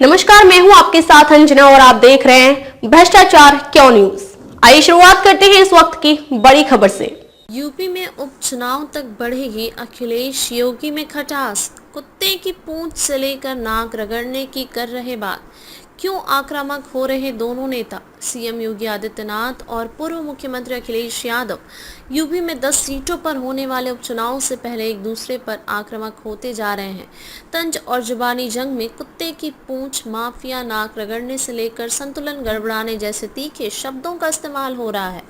नमस्कार, मैं हूं आपके साथ अंजना और आप देख रहे हैं भ्रष्टाचार क्यों न्यूज। आइए शुरुआत करते हैं इस वक्त की बड़ी खबर से। यूपी में उपचुनाव तक बढ़ेगी अखिलेश योगी में खटास। कुत्ते की पूंछ से लेकर नाक रगड़ने की कर रहे बात। क्यों आक्रामक हो रहे दोनों नेता? सीएम योगी आदित्यनाथ और पूर्व मुख्यमंत्री अखिलेश यादव यूपी में 10 सीटों पर होने वाले उपचुनाव से पहले एक दूसरे पर आक्रामक होते जा रहे हैं। तंज और जुबानी जंग में कुत्ते की पूंछ, माफिया, नाक रगड़ने से लेकर संतुलन गड़बड़ाने जैसे तीखे शब्दों का इस्तेमाल हो रहा है।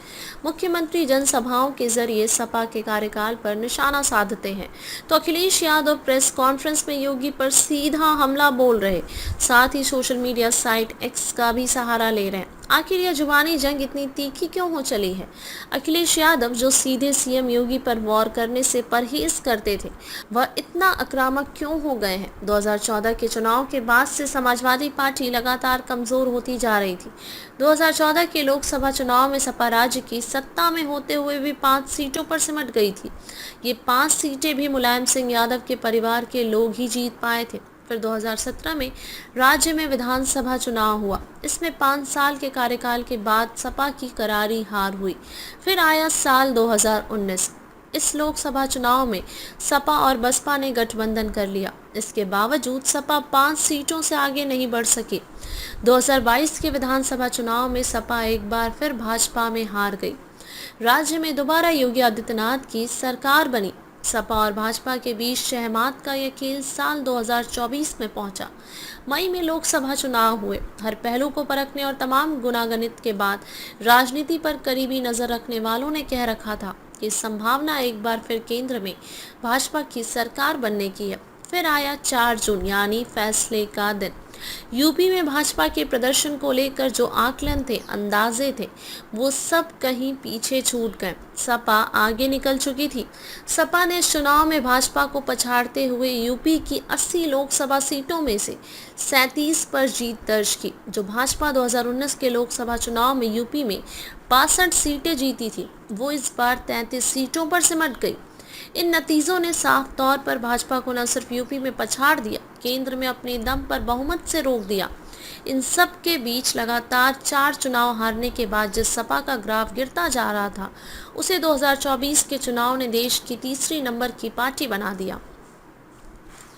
मुख्यमंत्री जनसभाओं के जरिए सपा के कार्यकाल पर निशाना साधते हैं तो अखिलेश यादव प्रेस कॉन्फ्रेंस में योगी पर सीधा हमला बोल रहे, साथ ही सोशल मीडिया साइट एक्स का भी सहारा ले रहे हैं। आखिर यह जुबानी जंग इतनी तीखी क्यों हो चली है? अखिलेश यादव जो सीधे सीएम योगी पर वॉर करने से परहेज करते थे, वह इतना आक्रामक क्यों हो गए हैं? 2014 के चुनाव के बाद से समाजवादी पार्टी लगातार कमजोर होती जा रही थी। 2014 के लोकसभा चुनाव में सपा राज्य की सत्ता में होते हुए भी 5 सीटों पर सिमट गई थी। ये 5 सीटें भी मुलायम सिंह यादव के परिवार के लोग ही जीत पाए थे। फिर 2017 में राज्य में विधानसभा चुनाव हुआ। इसमें 5 साल के कार्यकाल के बाद सपा की करारी हार हुई। फिर आया साल 2019। इस लोकसभा चुनाव में सपा और बसपा ने गठबंधन कर लिया। इसके बावजूद सपा 5 सीटों से आगे नहीं बढ़ सकी। 2022 के विधानसभा चुनाव में सपा एक बार फिर भाजपा में हार गई। राज्य में दोबारा योगी आदित्यनाथ की सरकार बनी। सपा और भाजपा के बीच शहमात का यह खेल साल 2024 में पहुंचा। मई में लोकसभा चुनाव हुए। हर पहलू को परखने और तमाम गुनागणित के बाद राजनीति पर करीबी नजर रखने वालों ने कह रखा था कि संभावना एक बार फिर केंद्र में भाजपा की सरकार बनने की है। फिर आया 4 जून यानी फैसले का दिन। यूपी में भाजपा के प्रदर्शन को लेकर जो आकलन थे, अंदाजे थे, वो सब कहीं पीछे छूट गए। सपा आगे निकल चुकी थी। सपा ने चुनाव में भाजपा को पछाड़ते हुए यूपी की 80 लोकसभा सीटों में से 37 पर जीत दर्ज की। जो भाजपा 2019 के लोकसभा चुनाव में यूपी में 62 सीटें जीती थी, वो इस बार 33 सीटों पर सिमट गई। इन नतीजों ने साफ तौर पर भाजपा को न सिर्फ यूपी में पछाड़ दिया, केंद्र में अपने दम पर बहुमत से रोक दिया। इन सब के बीच लगातार 4 चुनाव हारने के बाद जिस सपा का ग्राफ गिरता जा रहा था, उसे 2024 के चुनाव ने देश की तीसरी नंबर की पार्टी बना दिया।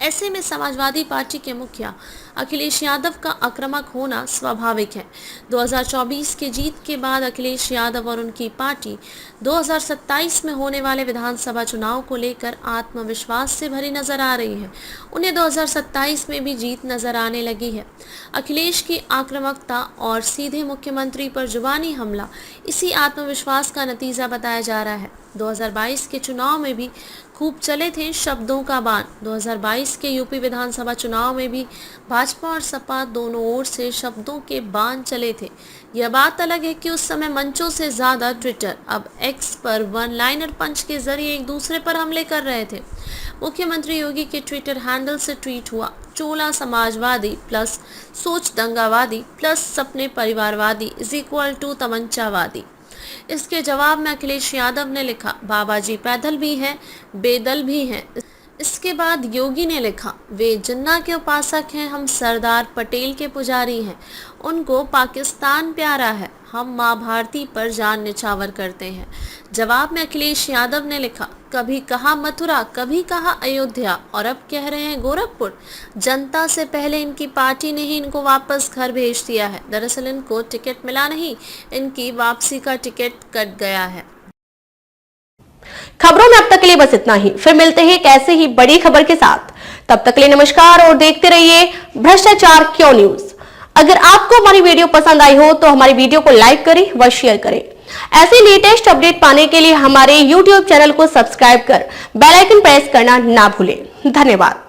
ऐसे में समाजवादी पार्टी के मुखिया अखिलेश यादव का आक्रामक होना स्वाभाविक है। 2024 के जीत के बाद अखिलेश यादव और उनकी पार्टी 2027 में होने वाले विधानसभा चुनाव को लेकर आत्मविश्वास से भरी नजर आ रही है। उन्हें 2027 में भी जीत नजर आने लगी है। अखिलेश की आक्रामकता और सीधे मुख्यमंत्री पर जुबानी हमला इसी आत्मविश्वास का नतीजा बताया जा रहा है। 2022 के चुनाव में भी खूब चले थे शब्दों का बाण। 2022 के यूपी विधानसभा चुनाव में भी भाजपा और सपा दोनों ओर से शब्दों के बाण चले थे। यह बात अलग है कि उस समय मंचों से ज्यादा ट्विटर, अब एक्स पर वन लाइनर पंच के जरिए एक दूसरे पर हमले कर रहे थे। मुख्यमंत्री योगी के ट्विटर हैंडल से ट्वीट हुआ, चोला समाजवादी प्लस सोच दंगावादी प्लस सपने परिवारवादी इज इक्वल टू तमंचावादी। इसके जवाब में अखिलेश यादव ने लिखा, बाबा जी पैदल भी हैं, बेदल भी हैं। इसके बाद योगी ने लिखा, वे जिन्ना के उपासक हैं, हम सरदार पटेल के पुजारी हैं, उनको पाकिस्तान प्यारा है, हम माँ भारती पर जान निछावर करते हैं। जवाब में अखिलेश यादव ने लिखा, कभी कहा मथुरा, कभी कहा अयोध्या और अब कह रहे हैं गोरखपुर। जनता से पहले इनकी पार्टी ने ही इनको वापस घर भेज दिया है। दरअसल इनको टिकट मिला नहीं, इनकी वापसी का टिकट कट गया है। खबरों में अब तक के लिए बस इतना ही। फिर मिलते हैं एक ऐसे ही बड़ी खबर के साथ। तब तक के लिए नमस्कार और देखते रहिए भ्रष्टाचार क्यों न्यूज। अगर आपको हमारी वीडियो पसंद आई हो तो हमारी वीडियो को लाइक करें व शेयर करें। ऐसे लेटेस्ट अपडेट पाने के लिए हमारे YouTube चैनल को सब्सक्राइब कर बेल आइकन प्रेस करना ना भूलें। धन्यवाद।